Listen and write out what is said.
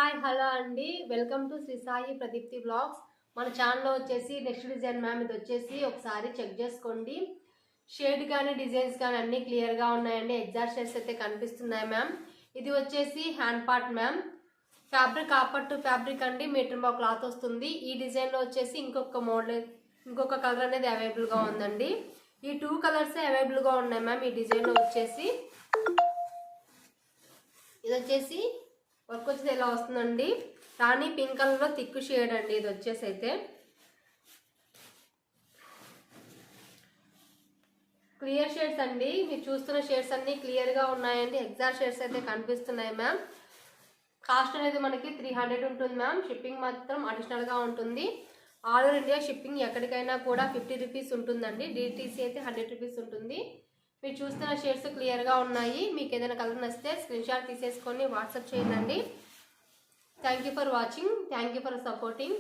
Hi hello అండి, welcome to Shri Sai Pradeepti blogs. మన ఛానల్లో వచ్చేసి నెక్స్ట్ డిజైన్ మ్యామ్. ఇది వచ్చేసి ఒకసారి చెక్ చేసుకోండి. షేడ్ కానీ డిజైన్స్ కానీ అన్నీ క్లియర్గా ఉన్నాయండి. ఎగ్జాక్ట్ షేడ్స్ అయితే కనిపిస్తున్నాయి మ్యామ్. ఇది వచ్చేసి hand part ma'am. Fabric copper to fabric అండి, మీటర్ బావ్ క్లాత్ వస్తుంది. ఈ డిజైన్లో వచ్చేసి ఇంకొక కలర్ అనేది అవైలబుల్గా ఉందండి. ఈ 2 కలర్స్ అవైలబుల్గా ఉన్నాయి మ్యామ్. ఈ డిజైన్లో వచ్చేసి ఇది వచ్చేసి వర్క్ వచ్చేది ఎలా వస్తుందండి, రాణి పింక్ కలర్లో థిక్ షేడ్ అండి. ఇది వచ్చేసి అయితే క్లియర్ షేడ్స్ అండి. మీరు చూస్తున్న షేడ్స్ అన్ని క్లియర్గా ఉన్నాయండి. ఎగ్జాక్ట్ షేడ్స్ అయితే కనిపిస్తున్నాయి మ్యామ్. కాస్ట్ అనేది మనకి 300 ఉంటుంది మ్యామ్. షిప్పింగ్ మాత్రం అడిషనల్గా ఉంటుంది. ఆల్ ఓవర్ ఇండియా షిప్పింగ్ ఎక్కడికైనా కూడా 50 రూపీస్ ఉంటుందండి. డిటీసీ అయితే 100 రూపీస్ ఉంటుంది. మీరు చూస్తున్న షేడ్స్ క్లియర్గా ఉన్నాయి. మీకు ఏదైనా కలర్ నచ్చితే స్క్రీన్ షాట్ తీసేసుకొని వాట్సాప్ చేయండి. Thank you for watching. Thank you for supporting.